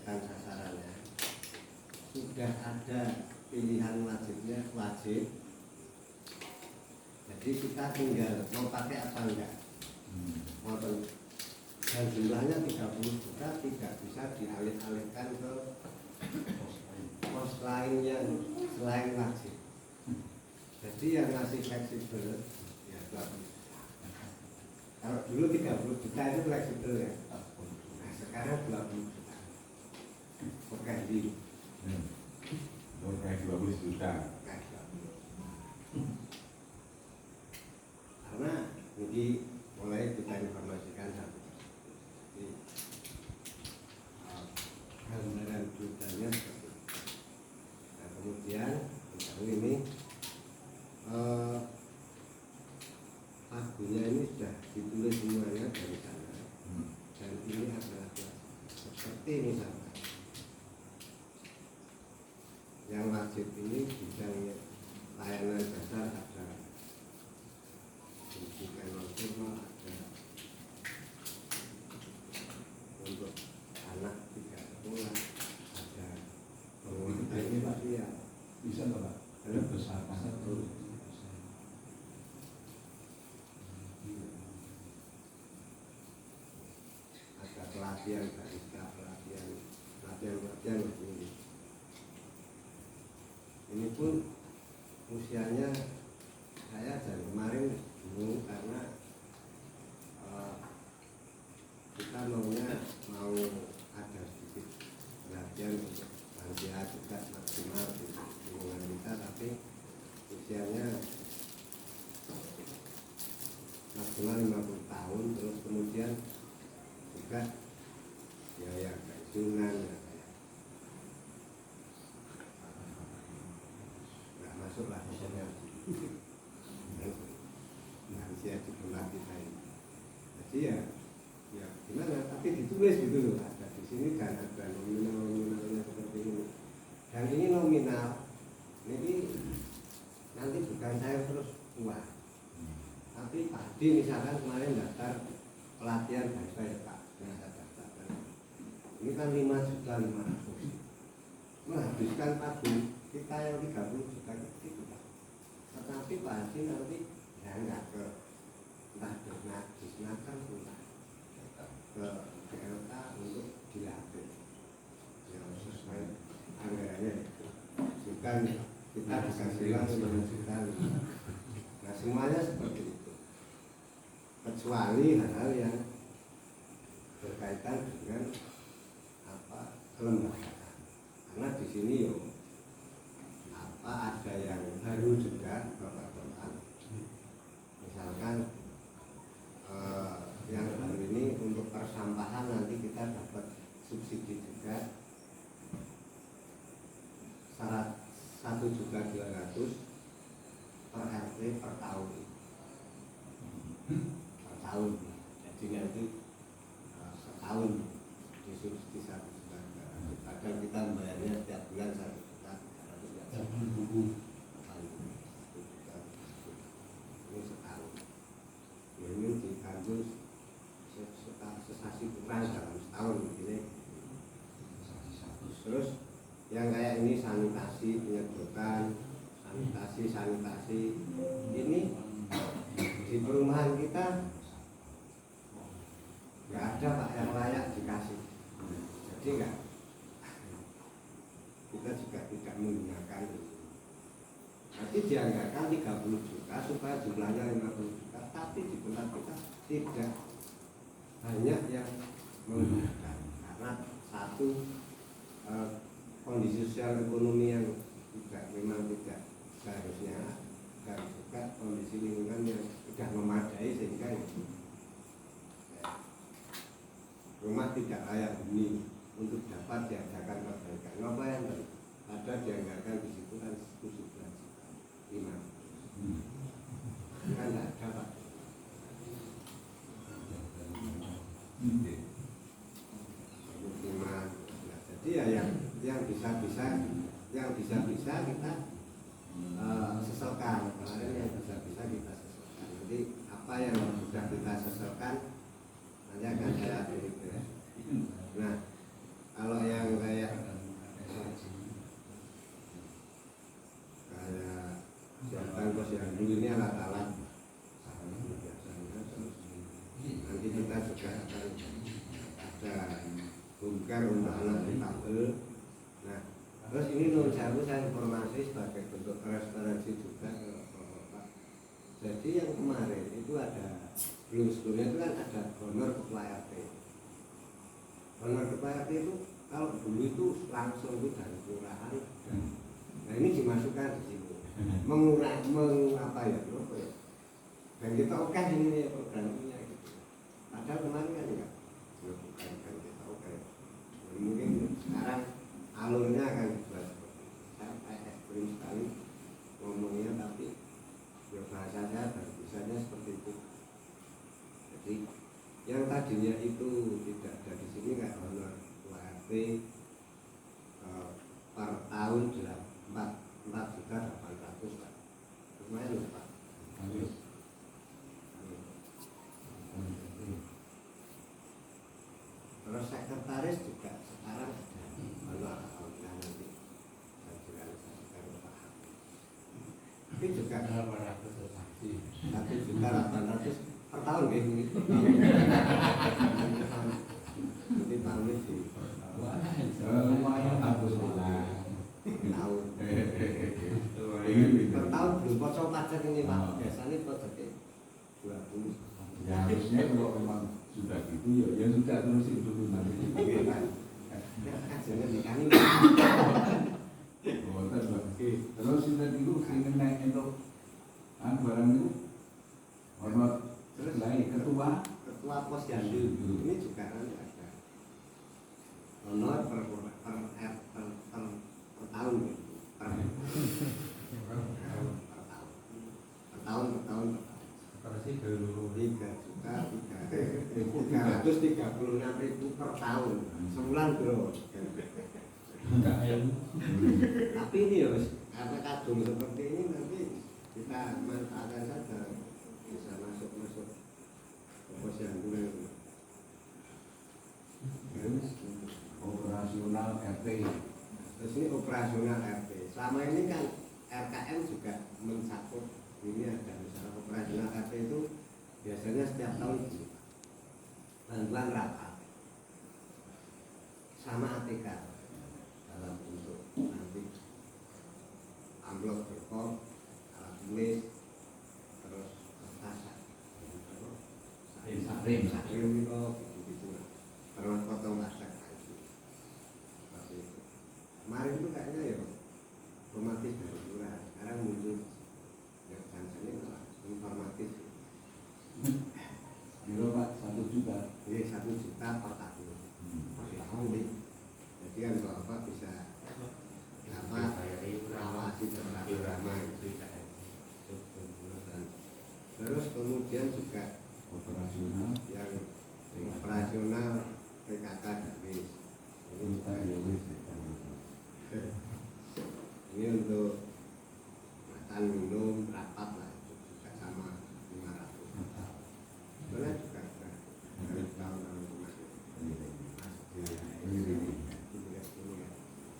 bukan sasarannya, sudah ada pilihan wajibnya wajib. Jadi kita tinggal mau pakai apa enggak. Dan jumlahnya 30 juta tidak bisa dialih-alihkan ke pos lain yang selain wajib. Jadi yang masih fleksibel ya 20 juta. Kalau dulu 30 juta itu fleksibel ya. Nah sekarang 20 juta. Oke di. Oke 20 juta. Karena ini mulai kita informasikan satu. Jadi gambaran jutanya seperti itu. Nah kemudian ini lagunya ini sudah ditulis semuanya dari sana. Dan ini adalah seperti misalnya yang wajib ini bidangnya layanan dasar ada pendidikan non formal, ada untuk anak tidak sekolah, ada pengurusan ini Pak ya Bisa nggak Pak? Ada besar satu. Ada pelatihan barista, pelatihan ini. Ini pun usianya saya dari kemarin bingung karena kita mau ada sedikit perhatian untuk lansia juga maksimal di lingkungan kita, tapi usianya maksimal 50 tahun, terus kemudian juga biaya pensiunan ya nggak masuk lah misalnya lansia di tempat kita ini. Jadi ya gimana, tapi ditulis gitu loh, ada di sini dan ada nominalnya seperti ini. Dan ini nominal, ini nanti bukan saya terus tua, tapi Pak D misalkan kemarin daftar pelatihan bahasa ya Pak, nah saya daftarkan. Ini kan 5.500.000, menghabiskan tabung kita yang 30 juta itu Pak. Tetapi Pak D nanti ya enggak ke entah disnakan entah ke PLK untuk dilatih yang sesuai anggarannya itu. Bukan kita dikasih uang 5 juta. Nah semuanya seperti itu, kecuali hal-hal yang berkaitan dengan kelembagaan. Karena di sini ada yang baru juga bapak-bapak. Misalkan yang baru ini untuk persampahan nanti kita dapat subsidi juga syarat 1.200.000 per RT per tahun. Jadi nanti setahun disubsidi 1.200.000. Kadang kita membayarnya setiap bulan 1.300.000. Ini setahun. Ini dibantu sesasi kurang dalam setahun begini. Terus yang kayak ini sanitasi penyedotan, sanitasi ini di perumahan kita nggak ada Pak yang layak dikasih. Jadi nggak, kita juga tidak menggunakan itu. Nanti dianggarkan 30 juta supaya jumlahnya 50 juta, tapi di tempat kita tidak banyak yang menggunakan karena satu kondisi sosial ekonomi yang memang tidak seharusnya, dan juga kondisi lingkungan yang sudah memadai sehingga rumah tidak layak huni untuk dapat diadakan perbaikan. Apa yang ada dianggarkan di situ kan 17.500.000. Kan tidak ada Pak. Jadi ya yang bisa kita sesalkan. Kemarin yang bisa kita sesalkan. Nanti apa yang sudah kita sesalkan nanti akan saya deliver. Nah kalau yang untuk anak difabel. Nah, terus ini Nur Jamu saya informasi sebagai bentuk transparansi juga ke Bapak. Jadi yang kemarin itu ada sebelumnya itu kan ada honor ketua RT. Honor ketua RT itu kalau dulu itu langsung itu dari kelurahan. Nah ini dimasukkan di sini, apa ya? Dan kita oke ini programnya gitu. Padahal kemarin kan enggak, bukan kan kita oke. Mungkin sekarang alurnya akan dibuat seperti itu. Saya kayak ekstrim sekali ngomongnya, tapi ya bahasanya dan bisanya seperti itu. Jadi yang tadinya itu tidak ada di sini nggak honor ketua RT per tahun 4.800.000 Pak. Lumayan loh Pak. Terus sekretaris juga sekarang ada honor tahunnya nanti saya realisasikan ke Pak. Tapi juga 1.800.000 per tahun ini. Nanti tahun ini lumayan alhamdulillah. tahun per tahun belum potong pajak ini Pak. Biasanya pajaknya 20. Ya harusnya kalau memang sudah gitu ya sudah terusin dulu nanti. Jangan dikani. Terus sudah dulu ingin naik untuk barang itu honor terus lain ketua posyandu ini juga nanti ada honor per tahun per tahun 336.000 per tahun sebulan bro. Tapi ini ya karena kadung seperti ini nanti kita manfaatkan saja, bisa masuk ke posyandu. operasional RT. Terus ini operasional RT. Selama ini kan RKM juga mencakup ini ada misalnya operasional RT itu biasanya setiap tahun bantuan rapat sama ATK dalam bentuk nanti amplop berkop, alat tulis, terus kertas, sakrim itu gitu, terus potong plastik seperti itu. Kemarin itu kayaknya ya otomatis dari lurah, sekarang muncul ya jangan malah informatif. Kira Pak 1 juta. Ini 1 juta per tahun. Jadi kan Bapak bisa awasi ramai. Terus kemudian juga Operasional yang operasional PKK Darwis. Ini untuk makan minum rapat lah itu juga sama 500. Boleh juga dari tahun-tahun kemarin.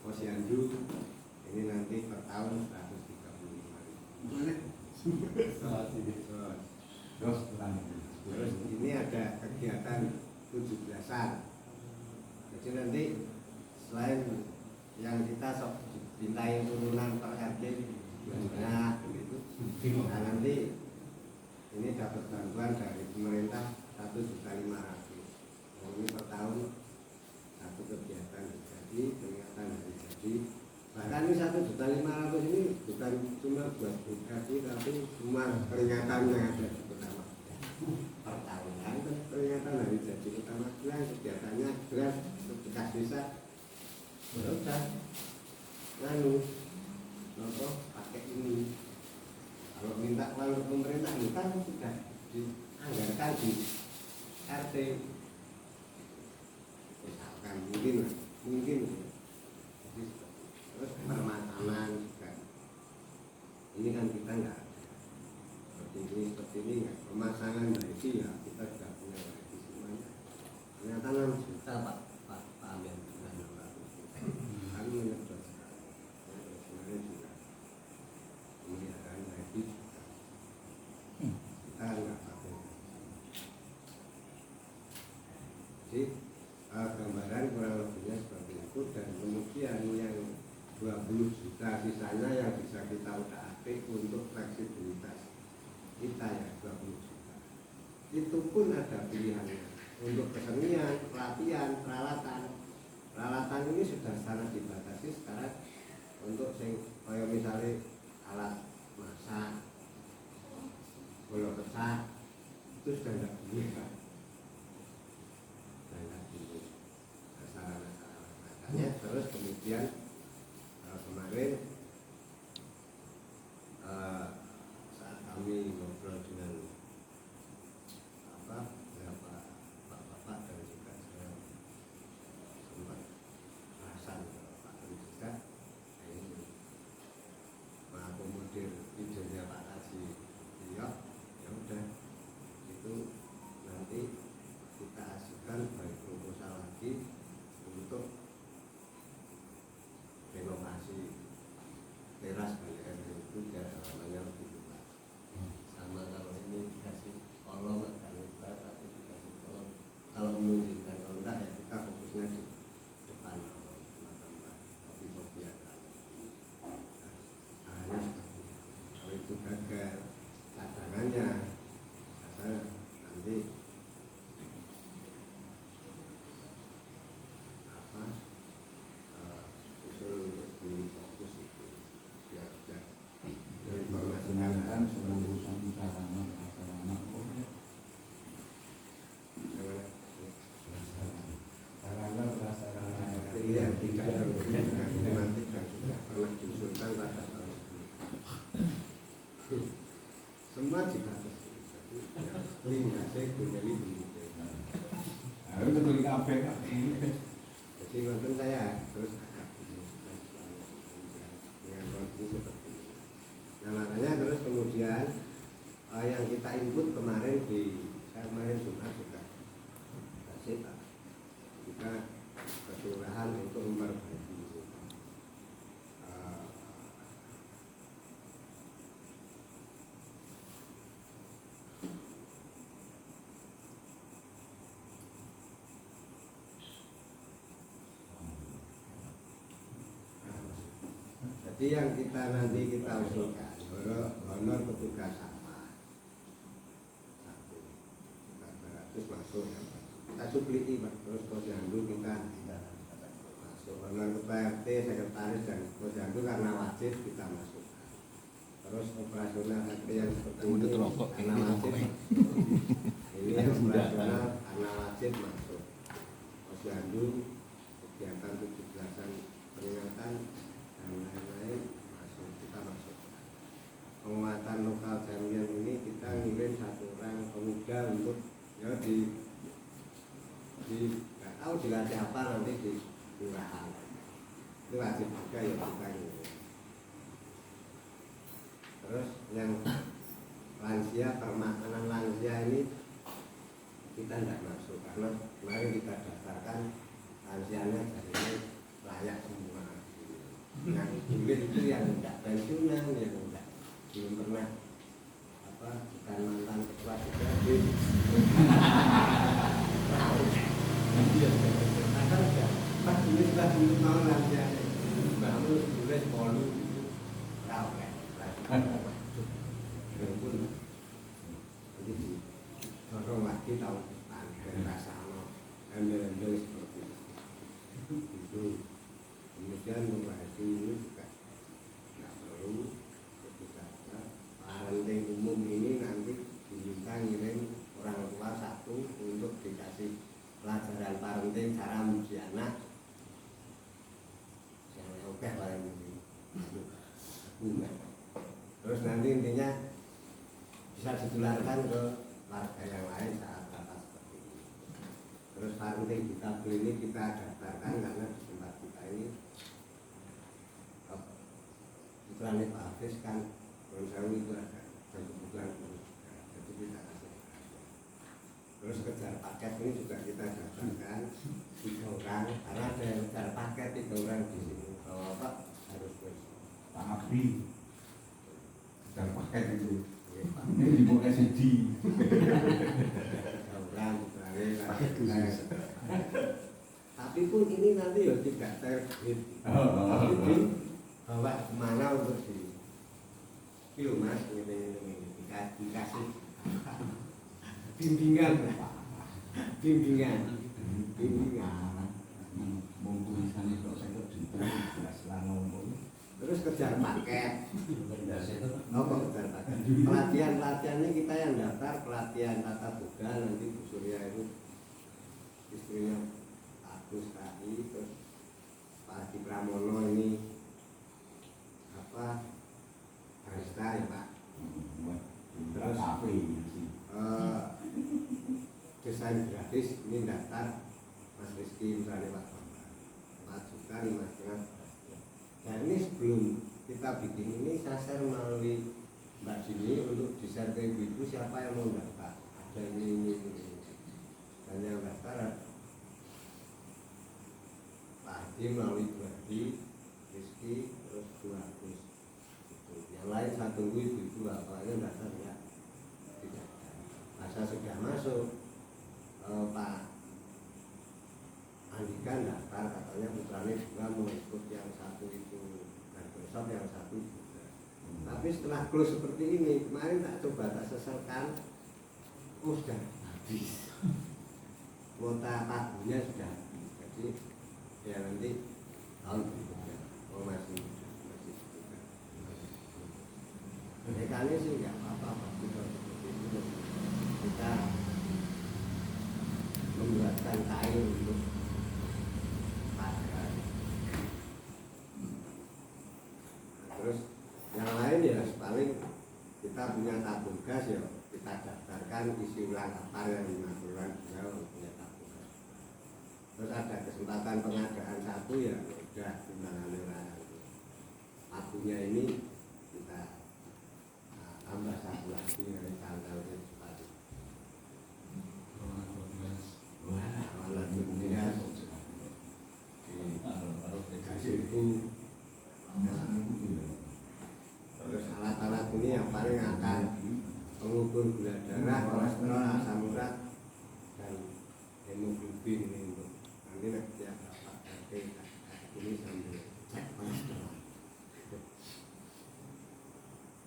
Posyandu ini nanti per tahun 135.000. Terus ini ada kegiatan 17-an. Jadi nanti selain yang kita sok dimintai turunan per RT banyak begitu. Nah nanti ini dapat bantuan dari pemerintah 1.500.000. Ini per tahun satu kegiatan jadi peringatan hari jadi. Bahkan ini 1.500.000 ini bukan cuma buat edukasi tapi cuma peringatan yang ada di Kota Magelang per tahun. Kan peringatan hari jadi Kota Magelang kegiatannya beras bekas desa. Udah lalu nopo pakai ini. Kalau minta uang pemerintah itu kan sudah dianggarkan di RT. Misalkan mungkin jadi terus permasalahan juga ini kan kita nggak seperti ini nggak pemasangan wifi ya kita sudah punya wifi semuanya ternyata 6 juta Pak Amir kami menyedot sebenarnya juga pemeliharaan wifi kita nggak pakai. Jadi gambaran kurang lebihnya udah apik untuk fleksibilitas kita ya 20 juta. Itu pun ada pilihannya untuk kesenian, pelatihan, peralatan. Peralatan ini sudah sangat dibatasi sekarang untuk kayak misalnya alat masak, bola pecah itu sudah tidak boleh kan? Sudah tidak boleh. Sarana-sarana makanya terus kemudian kemarin saat kami ngobrol dengan beberapa bapak-bapak dan juga saya sempat bahasan ke Pak Tri juga, ini mengakomodir idenya Pak Haji Iya, ya udah itu nanti kita ajukan baik proposal lagi untuk renovasi teras balik air itu biar halamannya lebih luas. Sama kalau ini dikasih kolom agak lebar tapi dikasih kolom kalau memungkinkan, kalau enggak ya kita fokusnya di depan tempat kopi-kopi ada. Hanya kalau itu gagal cadangannya saya nanti usul di fokus itu biar informasikan kan urusan sarana yang tidak nanti kan sudah pernah diusulkan pada tahun sebelumnya. Semua dibatasi. Limitasi menjadi begitu. itu beli kafe kan. Jadi nonton saya terus agak bingung dengan kondisi seperti ini. Nah makanya terus kemudian yang kita input kemarin saya kemarin Jumat juga kasih Pak kita kelurahan untuk memperbaiki jadi yang kita nanti kita usulkan honor petugas sampah 1.400 masuk ya Pak. Kita supliti Pak, terus posyandu kita masuk honor ketua RT, sekretaris dan posyandu karena wajib kita masuk. Terus operasional RT yang seperti ini karena wajib ini operasional karena wajib masuk. Posyandu kegiatan 17-an peringatan dan lain-lain masuk, kita masuk. Penguatan lokal champion ini kita ngirim 1 orang pemuda untuk ya nggak tahu dilatih apa nanti di kelurahan. Itu wajib juga ya kita ngirim. Terus yang lansia, permakanan lansia ini kita tidak masuk karena kemarin kita daftarkan lansianya jadi layak semua. Yang kulit itu yang tidak pensiunan, yang tidak belum pernah bukan mantan ketua DPRD. Ada Pak ini sudah dulu mau lansianya, bangun tulis polu itu tahu kan? Pun jadi dorong lagi tahun depan dan rasa embel-embel seperti itu. Kemudian membahas ini juga tidak perlu ketika parenting umum ini nanti diminta ngirim orang tua 1 untuk dikasih pelajaran parenting cara mendidik anak yang oke paling ini. Terus nanti intinya bisa ditularkan ke warga yang lain saat rapat seperti ini. Terus parenting kita ini kita daftarkan karena di tempat kita ini putranya Pak Hafiz kan Gonsawi itu ada dan kebetulan jadi kita kasih. Terus kejar paket ini juga kita daftarkan 3 orang karena ada yang kejar paket 3 orang di sini. Kalau Pak harus Pak Abdi dan paket itu Pak. ini dibawa SED 3 orang putranya. Tapi pun ini nanti ya tidak terbit. Tapi bawa kemana untuk Yo Mas, ini dikasih bimbingan, bimbingan. Mau tulisan itu saya juta jelas lah ngomong. Terus kejar paket. Oh, kok kejar paket? Pelatihan-pelatihannya kita yang daftar pelatihan tata boga, nanti Bu Surya itu istrinya Agus tadi, terus Pak Haji Pramono ini apa barista ya Pak. Terus desain grafis ini daftar Mas Rizky misalnya Pak Bambang 4 juta 5,5. Dan ini sebelum kita bikin ini saya share melalui Mbak Jini untuk desain ke ibu-ibu siapa yang mau daftar. Ada ini. Dan yang daftar Pak Haji melalui Bu Haji, Rizky, terus Bu Agus. Yang lain saya tunggu ibu-ibu apalagi daftar ya tidak ada. Masa sudah masuk Pak Andika daftar katanya putranya juga mau ikut yang satu itu Microsoft, yang satu juga. Tapi setelah close seperti ini kemarin tak coba tak seselkan, sudah habis kuota pagunya sudah habis. Jadi ya nanti tahun berikutnya masih juga. Kali sih nggak apa-apa kita seperti itu kita membuatkan kain untuk pagar. Terus yang lain ya paling kita punya tabung gas ya kita daftarkan isi ulang apa yang 5 bulan juga punya tabung gas. Terus ada kesempatan pengadaan satu ya udah timbangan tabungnya ini kita tambah satu lagi dari tanggal sepatu. Alhamdulillah dikasih itu. Terus alat-alat ini yang paling akan mengukur gula darah, kolesterol, asam urat, dan hemoglobin ini untuk nanti ya dapat ini sambil cek kolesterol.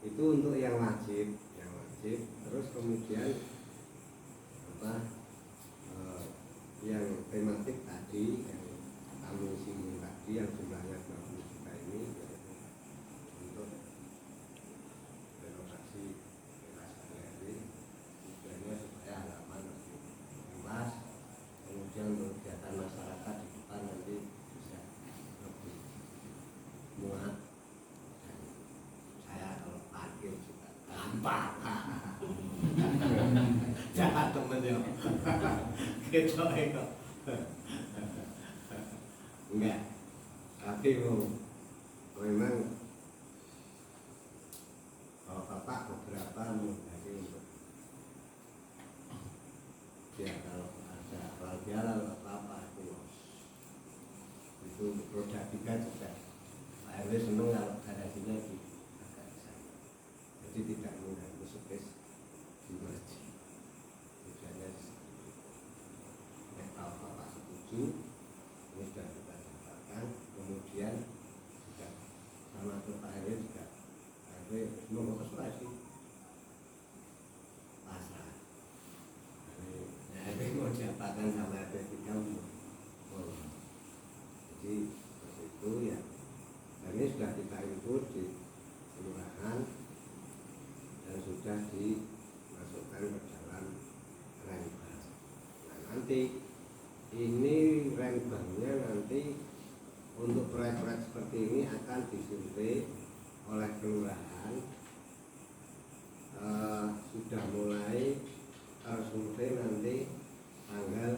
Itu untuk yang wajib. Terus kemudian yang tematik tadi yang kami singgung tadi yang jumlahnya 20 juta ini yaitu untuk renovasi teras galeri tujuannya supaya halaman lebih luas, kemudian untuk kegiatan masyarakat di depan nanti bisa lebih muat. Dan saya kalau parkir juga gampang. Jahat temennya. Gitu kok. Enggak. Tapi memang kalau Bapak beberapa menghendaki untuk ya kalau ada halal apa itu roda 3 juga Pak RW senang kalau garasinya di agak sana. Jadi tidak mengganggu space di masjid. Tujuannya kalau Bapak setuju ini sudah kita daftarkan, kemudian juga sama ke Pak RW juga Pak RW mau konsultasi pasar. RW mau diapakan sama RW 3 jadi seperti itu ya. Dan ini sudah kita input di kelurahan dan sudah dimasukkan ke dalam rembang. Nah nanti ini rembangnya nanti untuk proyek-proyek seperti ini akan disurvei oleh kelurahan. Sudah mulai survei nanti tanggal